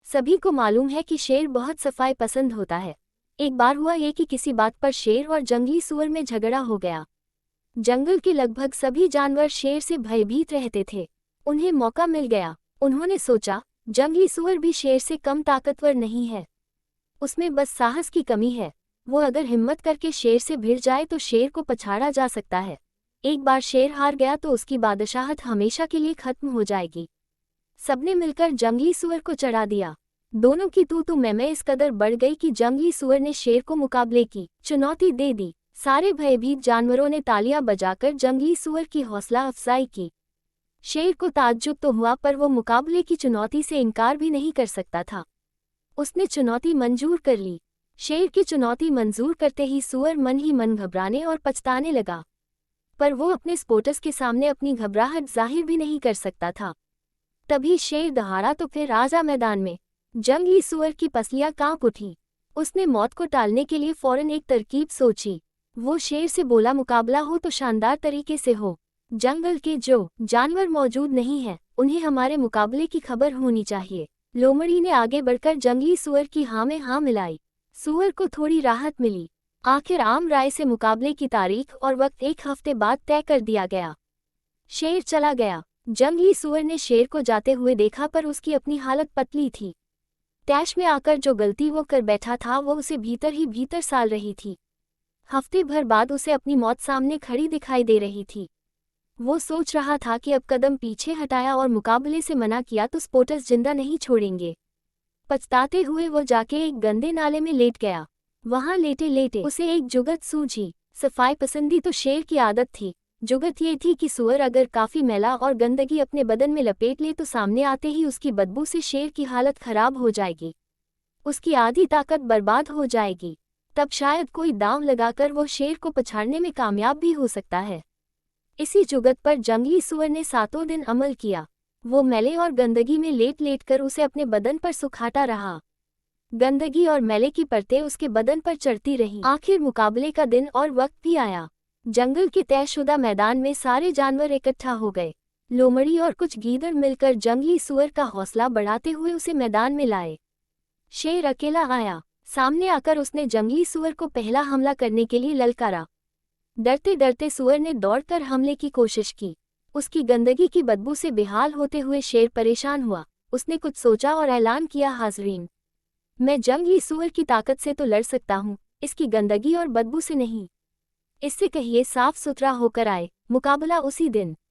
सभी को मालूम है कि शेर बहुत सफाई पसंद होता है। एक बार हुआ ये कि किसी बात पर शेर और जंगली सूअर में झगड़ा हो गया। जंगल के लगभग सभी जानवर शेर से भयभीत रहते थे। उन्हें मौका मिल गया। उन्होंने सोचा, जंगली सूअर भी शेर से कम ताकतवर नहीं है, उसमें बस साहस की कमी है। वो अगर हिम्मत करके शेर से भिड़ जाए तो शेर को पछाड़ा जा सकता है। एक बार शेर हार गया तो उसकी बादशाहत हमेशा के लिए खत्म हो जाएगी। सबने मिलकर जंगली सूअर को चढ़ा दिया। दोनों की तू मैं इस कदर बढ़ गई कि जंगली सूअर ने शेर को मुकाबले की चुनौती दे दी। सारे भयभीत जानवरों ने तालियां बजाकर जंगली सूअर की हौसला अफजाई की। शेर को ताज्जुब तो हुआ, पर वो मुकाबले की चुनौती से इनकार भी नहीं कर सकता था। उसने चुनौती मंजूर कर ली। शेर की चुनौती मंजूर करते ही सूअर मन ही मन घबराने और पछताने लगा, पर वो अपने स्पोटस के सामने अपनी घबराहट जाहिर भी नहीं कर सकता था। तभी शेर दहाड़ा तो फिर आजा मैदान में। जंगली सूअर की पसलियां कांप उठी। उसने मौत को टालने के लिए फौरन एक तरकीब सोची। वो शेर से बोला, मुकाबला हो तो शानदार तरीके से हो। जंगल के जो जानवर मौजूद नहीं हैं, उन्हें हमारे मुकाबले की खबर होनी चाहिए। लोमड़ी ने आगे बढ़कर जंगली सूअर की हाँ में हाँ मिलाई। सूअर को थोड़ी राहत मिली। आखिर आम राय से मुकाबले की तारीख और वक्त एक हफ्ते बाद तय कर दिया गया। शेर चला गया। जंगली सूअर ने शेर को जाते हुए देखा, पर उसकी अपनी हालत पतली थी। तैश में आकर जो गलती वो कर बैठा था वो उसे भीतर ही भीतर साल रही थी। हफ्ते भर बाद उसे अपनी मौत सामने खड़ी दिखाई दे रही थी। वो सोच रहा था कि अब कदम पीछे हटाया और मुकाबले से मना किया तो स्पोटस जिंदा नहीं छोड़ेंगे। पछताते हुए वो जाके एक गंदे नाले में लेट गया। वहां लेटे लेटे उसे एक जुगत सूझी। सफाई पसंदी तो शेर की आदत थी। जुगत ये थी कि सूअर अगर काफी मैला और गंदगी अपने बदन में लपेट ले तो सामने आते ही उसकी बदबू से शेर की हालत खराब हो जाएगी, उसकी आधी ताकत बर्बाद हो जाएगी। तब शायद कोई दांव लगाकर वो शेर को पछाड़ने में कामयाब भी हो सकता है। इसी जुगत पर जंगली सूअर ने 7 दिन अमल किया। वो मैले और गंदगी में लेट लेट कर उसे अपने बदन पर सुखाता रहा। गंदगी और मैले की परतें उसके बदन पर चढ़ती रहीं। आखिर मुकाबले का दिन और वक्त भी आया। जंगल के तयशुदा मैदान में सारे जानवर इकट्ठा हो गए। लोमड़ी और कुछ गीदड़ मिलकर जंगली सूअर का हौसला बढ़ाते हुए उसे मैदान में लाए। शेर अकेला आया। सामने आकर उसने जंगली सूअर को पहला हमला करने के लिए ललकारा। डरते डरते सूअर ने दौड़कर हमले की कोशिश की। उसकी गंदगी की बदबू से बेहाल होते हुए शेर परेशान हुआ। उसने कुछ सोचा और ऐलान किया, हाज़रीन, मैं जंगली सूअर की ताकत से तो लड़ सकता हूँ, इसकी गंदगी और बदबू से नहीं। इससे कहिए साफ सुथरा होकर आए। मुकाबला उसी दिन।